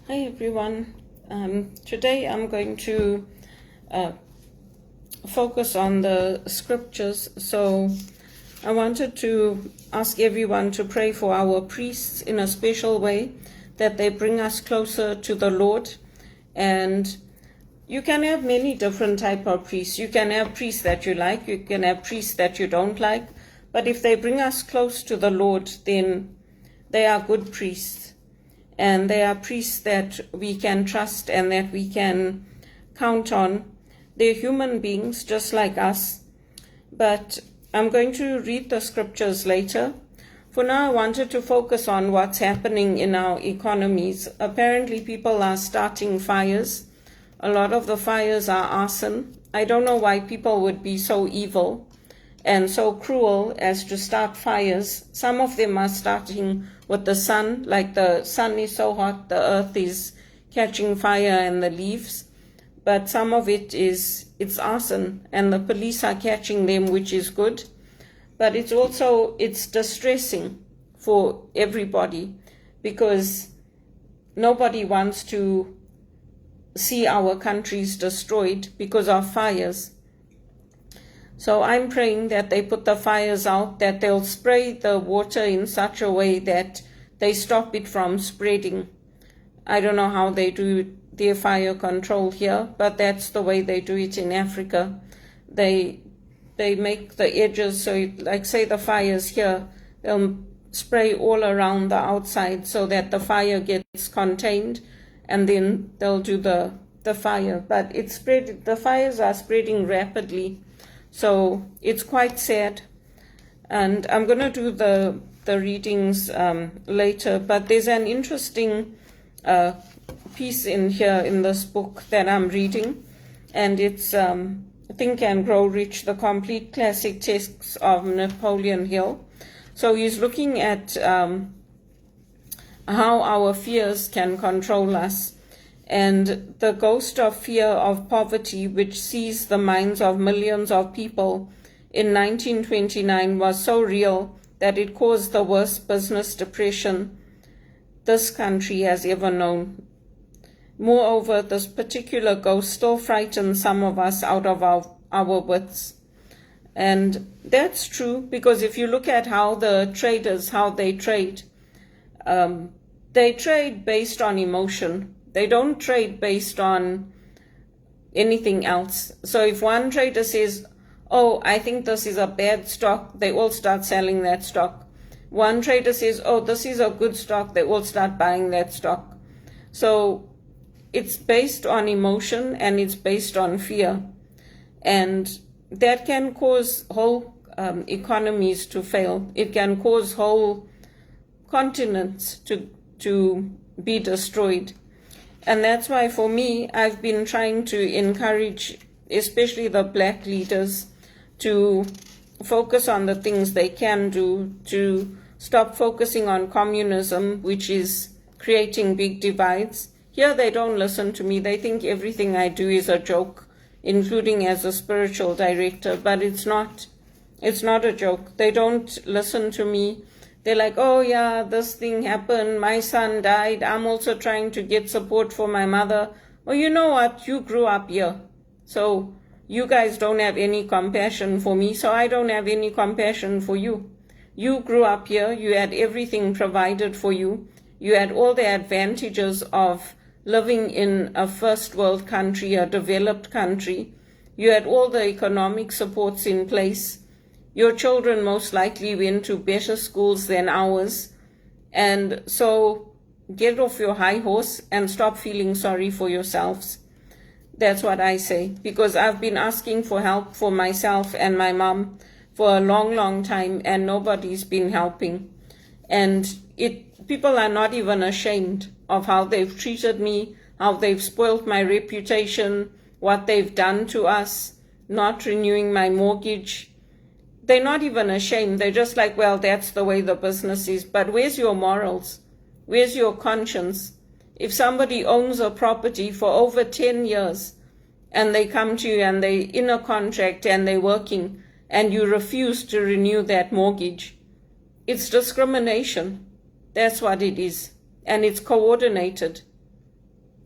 Hi everyone. Today I'm going to focus on the scriptures. So I wanted to ask everyone to pray for our priests in a special way, that they bring us closer to the Lord. And you can have many different type of priests. You can have priests that you like, you can have priests that you don't like, but if they bring us close to the Lord, then they are good priests. And they are priests that we can trust and that we can count on. They're human beings just like us. But I'm going to read the scriptures later. For now, I wanted to focus on what's happening in our economies. Apparently, people are starting fires. A lot of the fires are arson. I don't know why people would be so evil and so cruel as to start fires. Some of them are starting with the sun, like the sun is so hot, the earth is catching fire and the leaves. But some of it's arson, and the police are catching them, which is good. But it's distressing for everybody, because nobody wants to see our countries destroyed because of fires. So I'm praying that they put the fires out, that they'll spray the water in such a way that they stop it from spreading. I don't know how they do their fire control here, but that's the way they do it in Africa. They make the edges, so like say the fire's here, they'll spray all around the outside so that the fire gets contained, and then they'll do the fire. But the fires are spreading rapidly. So it's quite sad, and I'm going to do the readings later, but there's an interesting piece in here in this book that I'm reading, and it's Think and Grow Rich, the complete classic texts of Napoleon Hill. So he's looking at how our fears can control us. And the ghost of fear of poverty, which seized the minds of millions of people in 1929, was so real that it caused the worst business depression this country has ever known. Moreover, this particular ghost still frightens some of us out of our wits. And that's true, because if you look at how the traders, how they trade based on emotion. They don't trade based on anything else. So if one trader says, oh, I think this is a bad stock, they all start selling that stock. One trader says, oh, this is a good stock, they all start buying that stock. So it's based on emotion and it's based on fear. And that can cause whole economies to fail. It can cause whole continents to be destroyed. And that's why, for me, I've been trying to encourage, especially the black leaders, to focus on the things they can do, to stop focusing on communism, which is creating big divides. Here they don't listen to me. They think everything I do is a joke, including as a spiritual director, but it's not. It's not a joke. They don't listen to me. They're like, oh yeah, this thing happened, my son died, I'm also trying to get support for my mother. Well, you know what, you grew up here. So you guys don't have any compassion for me, so I don't have any compassion for you. You grew up here, you had everything provided for you. You had all the advantages of living in a first world country, a developed country. You had all the economic supports in place. Your children most likely went to better schools than ours. And so get off your high horse and stop feeling sorry for yourselves. That's what I say, because I've been asking for help for myself and my mom for a long, long time, and nobody's been helping. And people are not even ashamed of how they've treated me, how they've spoiled my reputation, what they've done to us, not renewing my mortgage. They're not even ashamed. They're just like, well, that's the way the business is. But where's your morals? Where's your conscience? If somebody owns a property for over 10 years and they come to you and they're in a contract and they're working and you refuse to renew that mortgage, it's discrimination. That's what it is. And it's coordinated.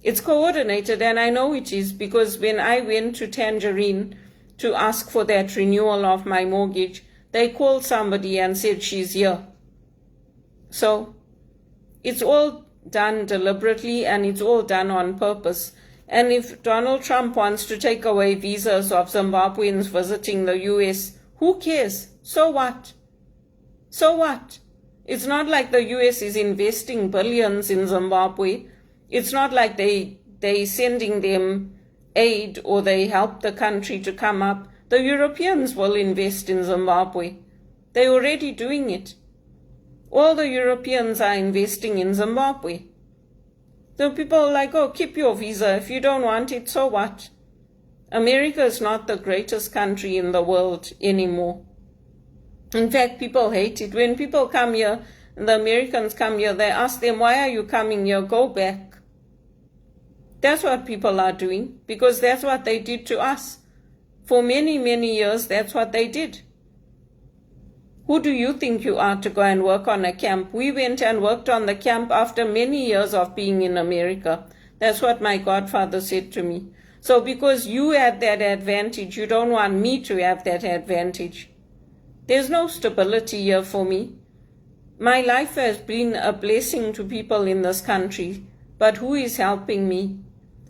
It's coordinated, and I know it is, because when I went to Tangerine to ask for that renewal of my mortgage, they called somebody and said she's here. So it's all done deliberately, and it's all done on purpose. And if Donald Trump wants to take away visas of Zimbabweans visiting the US, who cares? So what? So what? It's not like the US is investing billions in Zimbabwe. It's not like they sending them aid or they help the country to come up. The Europeans will invest in Zimbabwe. They're already doing it. All the Europeans are investing in Zimbabwe. So people are like, oh, keep your visa. If you don't want it, so what? America is not the greatest country in the world anymore. In fact, people hate it. When people come here, the Americans come here, they ask them, why are you coming here? Go back. That's what people are doing, because that's what they did to us. For many, many years, that's what they did. Who do you think you are to go and work on a camp? We went and worked on the camp after many years of being in America. That's what my godfather said to me. So because you had that advantage, you don't want me to have that advantage. There's no stability here for me. My life has been a blessing to people in this country, but who is helping me?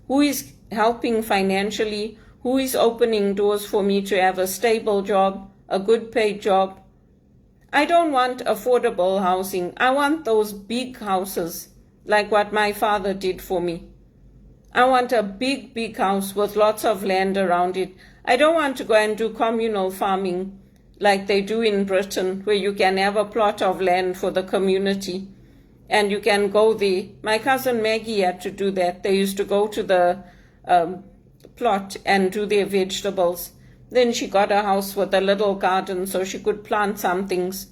Who is helping financially? Who is opening doors for me to have a stable job, a good paid job? I don't want affordable housing. I want those big houses, like what my father did for me. I want a big, big house with lots of land around it. I don't want to go and do communal farming like they do in Britain, where you can have a plot of land for the community and you can go there. My cousin Maggie had to do that. They used to go to the plot and do their vegetables. Then she got a house with a little garden so she could plant some things.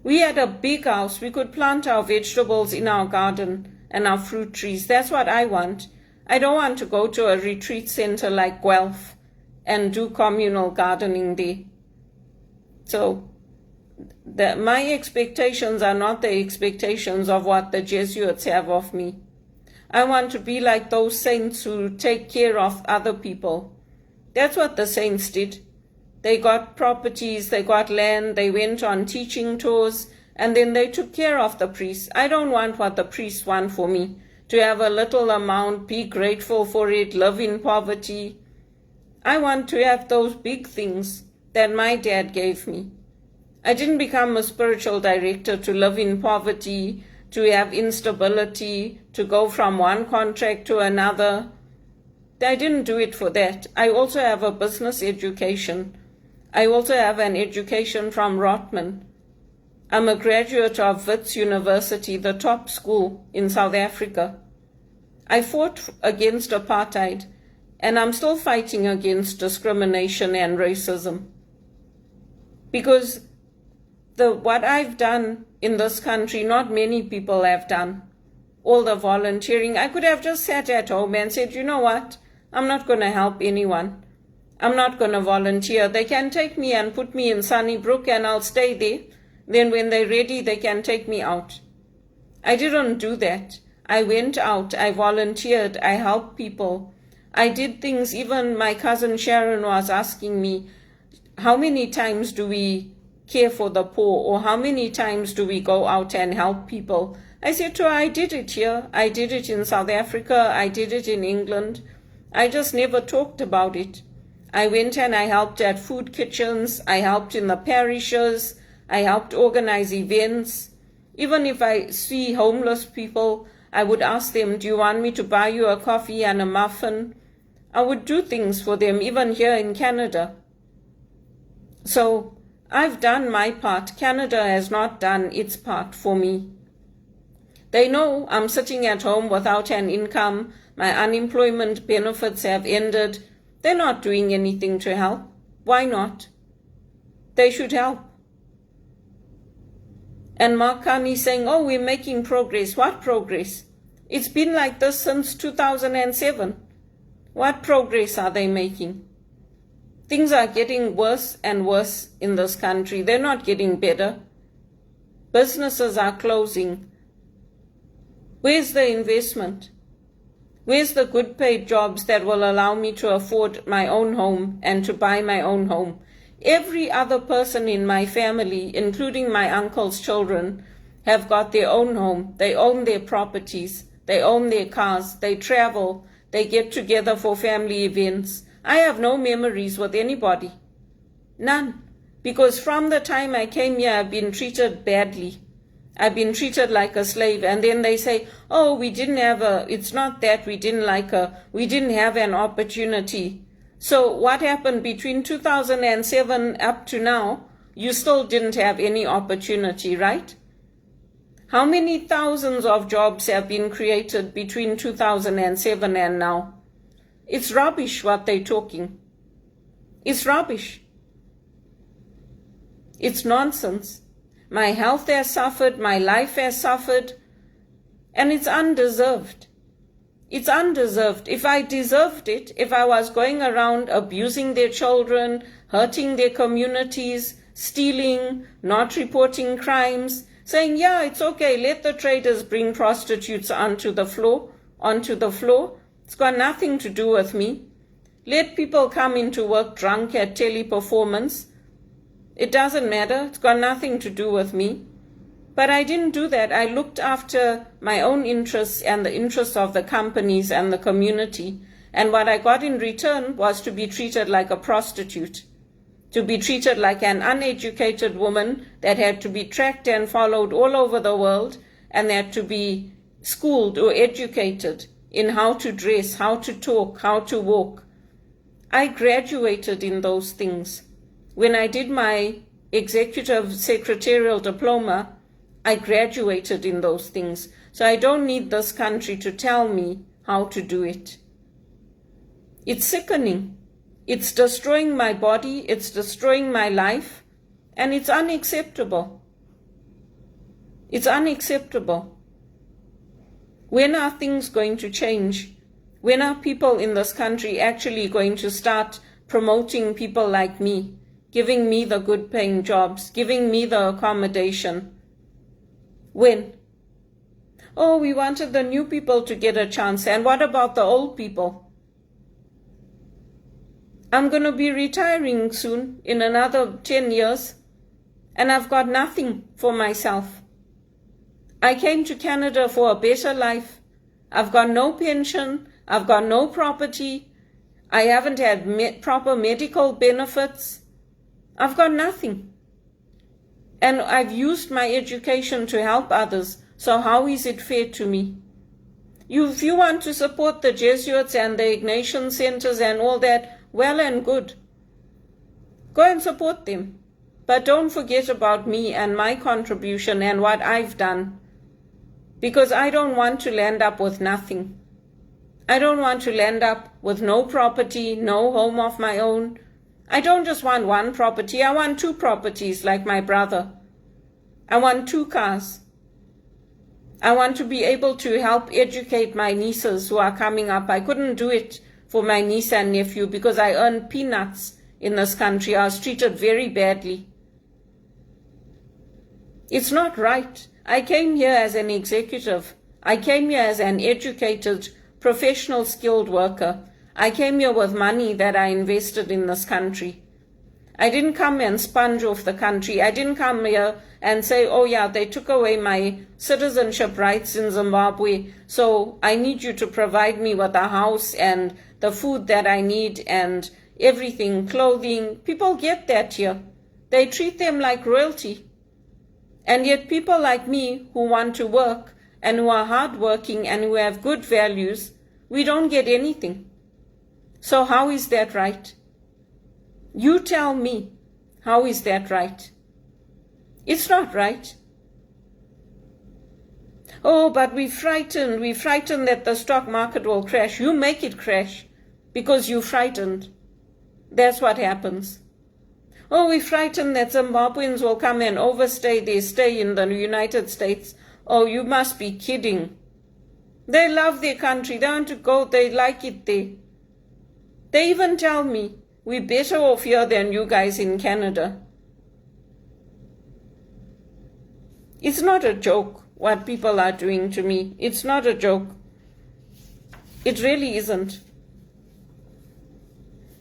We had a big house. We could plant our vegetables in our garden and our fruit trees. That's what I want. I don't want to go to a retreat center like Guelph and do communal gardening there. So my expectations are not the expectations of what the Jesuits have of me. I want to be like those saints who take care of other people. That's what the saints did. They got properties, they got land, they went on teaching tours, and then they took care of the priests. I don't want what the priests want for me, to have a little amount, be grateful for it, live in poverty. I want to have those big things that my dad gave me. I didn't become a spiritual director to live in poverty, to have instability, to go from one contract to another. I didn't do it for that. I also have a business education. I also have an education from Rotman. I'm a graduate of Wits University, the top school in South Africa. I fought against apartheid, and I'm still fighting against discrimination and racism. Because what I've done in this country, not many people have done. All the volunteering, I could have just sat at home and said, you know what? I'm not going to help anyone. I'm not going to volunteer. They can take me and put me in Sunnybrook and I'll stay there. Then when they're ready, they can take me out. I didn't do that. I went out. I volunteered. I helped people. I did things. Even my cousin Sharon was asking me, how many times do we care for the poor, or how many times do we go out and help people? I said to her, I did it here. I did it in South Africa. I did it in England. I just never talked about it. I went and I helped at food kitchens. I helped in the parishes. I helped organize events. Even if I see homeless people, I would ask them, do you want me to buy you a coffee and a muffin? I would do things for them, even here in Canada. So I've done my part. Canada has not done its part for me. They know I'm sitting at home without an income. My unemployment benefits have ended. They're not doing anything to help. Why not? They should help. And Mark Carney saying, oh, we're making progress. What progress? It's been like this since 2007. What progress are they making? Things are getting worse and worse in this country. They're not getting better. Businesses are closing. Where's the investment? Where's the good paid jobs that will allow me to afford my own home and to buy my own home? Every other person in my family, including my uncle's children, have got their own home. They own their properties. They own their cars. They travel. They get together for family events. I have no memories with anybody. None. Because from the time I came here, I've been treated badly. I've been treated like a slave. And then they say, oh, it's not that we didn't have an opportunity. So what happened between 2007 up to now? You still didn't have any opportunity, right? How many thousands of jobs have been created between 2007 and now? It's rubbish what they're talking. It's rubbish. It's nonsense. My health has suffered, my life has suffered, and it's undeserved. It's undeserved. If I deserved it, if I was going around abusing their children, hurting their communities, stealing, not reporting crimes, saying, yeah, it's okay, let the traders bring prostitutes onto the floor. It's got nothing to do with me. Let people come into work drunk at teleperformance. It doesn't matter. It's got nothing to do with me. But I didn't do that. I looked after my own interests and the interests of the companies and the community. And what I got in return was to be treated like a prostitute, to be treated like an uneducated woman that had to be tracked and followed all over the world and had to be schooled or educated in how to dress, how to talk, how to walk. I graduated in those things. When I did my executive secretarial diploma, I graduated in those things. So I don't need this country to tell me how to do it. It's sickening. It's destroying my body, it's destroying my life, and it's unacceptable. It's unacceptable. When are things going to change? When are people in this country actually going to start promoting people like me, giving me the good paying jobs, giving me the accommodation? When? Oh, we wanted the new people to get a chance. And what about the old people? I'm going to be retiring soon, in another 10 years, and I've got nothing for myself. I came to Canada for a better life. I've got no pension. I've got no property. I haven't had proper medical benefits. I've got nothing. And I've used my education to help others. So how is it fair to me? If you want to support the Jesuits and the Ignatian centers and all that, well and good. Go and support them. But don't forget about me and my contribution and what I've done. Because I don't want to land up with nothing. I don't want to land up with no property, no home of my own. I don't just want one property. I want 2 properties like my brother. I want 2 cars. I want to be able to help educate my nieces who are coming up. I couldn't do it for my niece and nephew because I earned peanuts in this country. I was treated very badly. It's not right. I came here as an executive. I came here as an educated, professional, skilled worker. I came here with money that I invested in this country. I didn't come and sponge off the country. I didn't come here and say, oh yeah, they took away my citizenship rights in Zimbabwe, so I need you to provide me with a house and the food that I need and everything, clothing. People get that here. They treat them like royalty. And yet people like me who want to work and who are hardworking and who have good values, we don't get anything. So how is that right? You tell me, how is that right? It's not right. Oh, but we're frightened that the stock market will crash. You make it crash because you're frightened. That's what happens. Oh, we're frightened that Zimbabweans will come and overstay their stay in the United States. Oh, you must be kidding. They love their country. They want to go. They like it there. They even tell me, we're better off here than you guys in Canada. It's not a joke what people are doing to me. It's not a joke. It really isn't.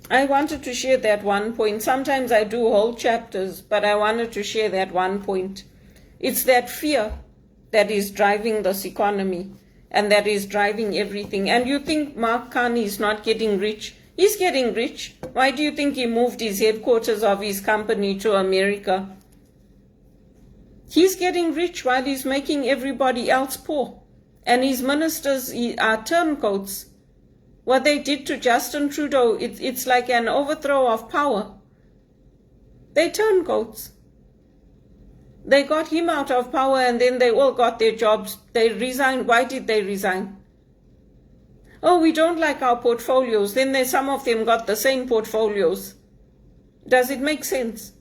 I wanted to share that one point. Sometimes I do whole chapters, but I wanted to share that one point. It's that fear that is driving this economy and that is driving everything. And you think Mark Carney is not getting rich? He's getting rich. Why do you think he moved his headquarters of his company to America? He's getting rich while he's making everybody else poor. And his ministers are turncoats. What they did to Justin Trudeau, it's like an overthrow of power. They turncoats. They got him out of power and then they all got their jobs. They resigned. Why did they resign? Oh, we don't like our portfolios. Then some of them got the same portfolios. Does it make sense?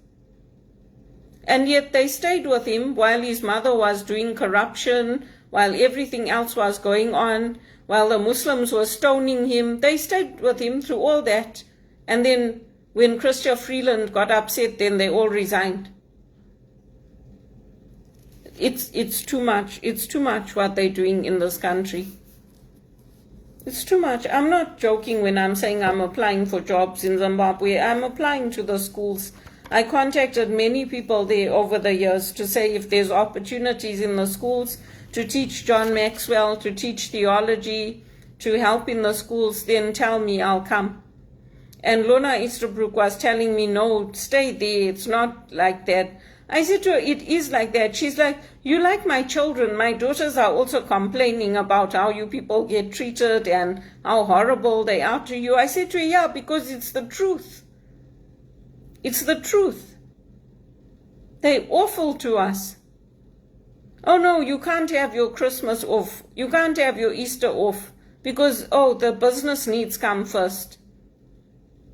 And yet they stayed with him while his mother was doing corruption, while everything else was going on, while the Muslims were stoning him. They stayed with him through all that. And then when Chrystia Freeland got upset, then they all resigned. It's too much. It's too much what they're doing in this country. It's too much. I'm not joking when I'm saying I'm applying for jobs in Zimbabwe. I'm applying to the schools. I contacted many people there over the years to say if there's opportunities in the schools to teach John Maxwell, to teach theology, to help in the schools, then tell me, I'll come. And Lona Easterbrook was telling me, no, stay there. It's not like that. I said to her, it is like that. She's like, you like my children. My daughters are also complaining about how you people get treated and how horrible they are to you. I said to her, yeah, because it's the truth. It's the truth. They're awful to us. Oh no, you can't have your Christmas off. You can't have your Easter off because, oh, the business needs come first.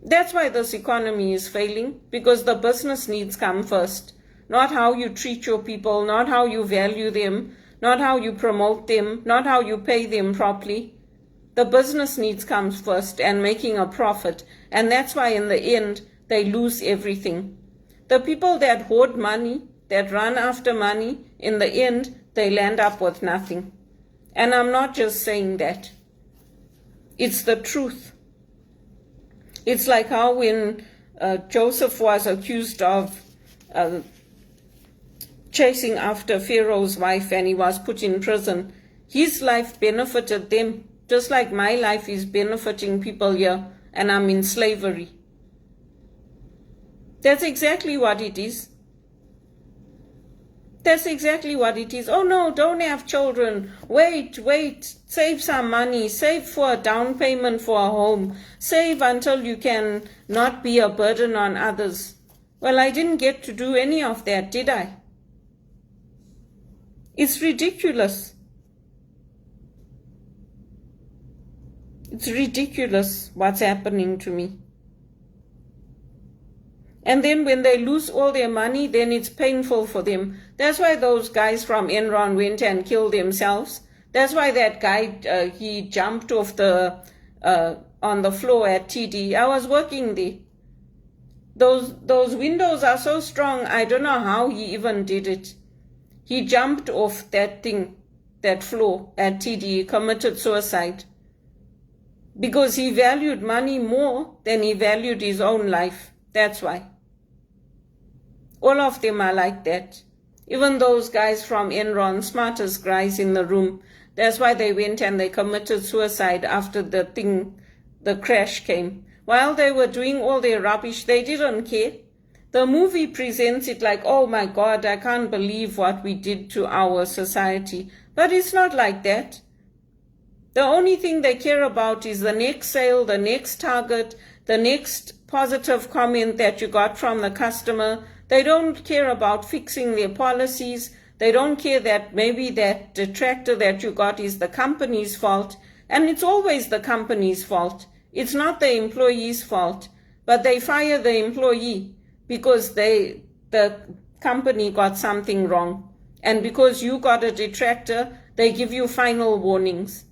That's why this economy is failing, because the business needs come first. Not how you treat your people, not how you value them, not how you promote them, not how you pay them properly. The business needs comes first and making a profit. And that's why in the end, they lose everything. The people that hoard money, that run after money, in the end, they land up with nothing. And I'm not just saying that. It's the truth. It's like how when Joseph was accused of chasing after Pharaoh's wife and he was put in prison, his life benefited them, just like my life is benefiting people here, and I'm in slavery. That's exactly what it is. That's exactly what it is. Oh no, don't have children. Wait, save some money. Save for a down payment for a home. Save until you can not be a burden on others. Well, I didn't get to do any of that, did I? It's ridiculous. It's ridiculous what's happening to me. And then when they lose all their money, then it's painful for them. That's why those guys from Enron went and killed themselves. That's why that guy, he jumped off on the floor at TD. I was working there. Those windows are so strong, I don't know how he even did it. He jumped off that floor at TD, he committed suicide. Because he valued money more than he valued his own life. That's why. All of them are like that. Even those guys from Enron, smartest guys in the room. That's why they went and they committed suicide after the crash came. While they were doing all their rubbish, they didn't care. The movie presents it like, oh my God, I can't believe what we did to our society. But it's not like that. The only thing they care about is the next sale, the next target, the next positive comment that you got from the customer. They don't care about fixing their policies. They don't care that maybe that detractor that you got is the company's fault. And it's always the company's fault. It's not the employee's fault. But they fire the employee because the company got something wrong. And because you got a detractor, they give you final warnings.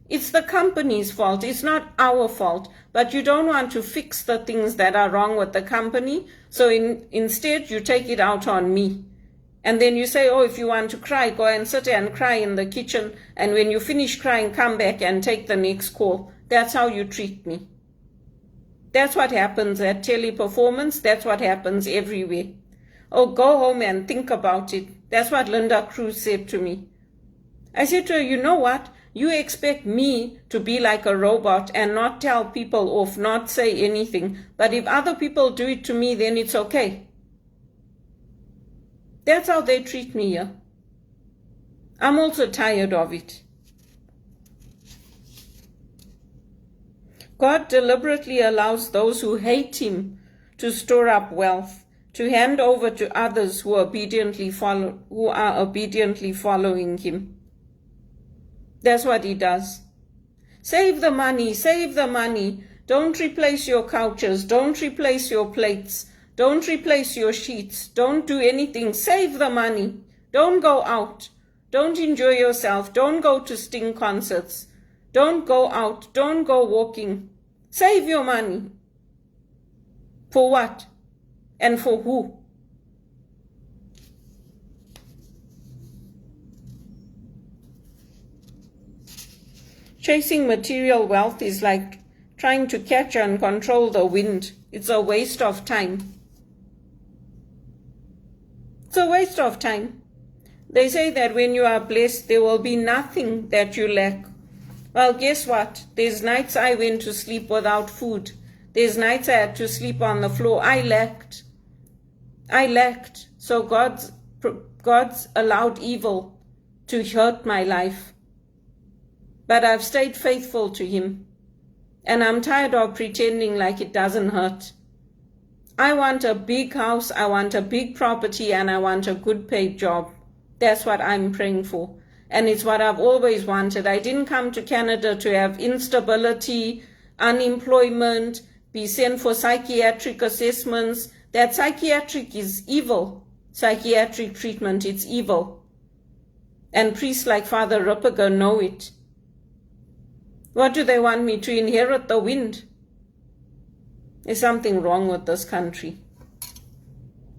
It's the company's fault. It's not our fault. But you don't want to fix the things that are wrong with the company. So instead, you take it out on me. And then you say, oh, if you want to cry, go and sit and cry in the kitchen. And when you finish crying, come back and take the next call. that's how you treat me. That's what happens at Teleperformance. That's what happens everywhere. Oh, go home and think about it. That's what Linda Cruz said to me. I said to her, you know what? You expect me to be like a robot and not tell people off, not say anything. But if other people do it to me, then it's okay. That's how they treat me here. I'm also tired of it. God deliberately allows those who hate him to store up wealth, to hand over to others who are obediently following him. That's what he does. Save the money, save the money. Don't replace your couches, don't replace your plates, don't replace your sheets, don't do anything. Save the money. Don't go out. Don't enjoy yourself. Don't go to Sting concerts. Don't go out. Don't go walking. Save your money. For what? And for who? Chasing material wealth is like trying to catch and control the wind. It's a waste of time. It's a waste of time. They say that when you are blessed, there will be nothing that you lack. Well, guess what? There's nights I went to sleep without food. There's nights I had to sleep on the floor. I lacked. So God's allowed evil to hurt my life. But I've stayed faithful to him. And I'm tired of pretending like it doesn't hurt. I want a big house, I want a big property, and I want a good paid job. That's what I'm praying for. And it's what I've always wanted. I didn't come to Canada to have instability, unemployment, be sent for psychiatric assessments. That psychiatric is evil. Psychiatric treatment, it's evil. And priests like Father Ripperger know it. What do they want me to inherit? The wind? There's something wrong with this country.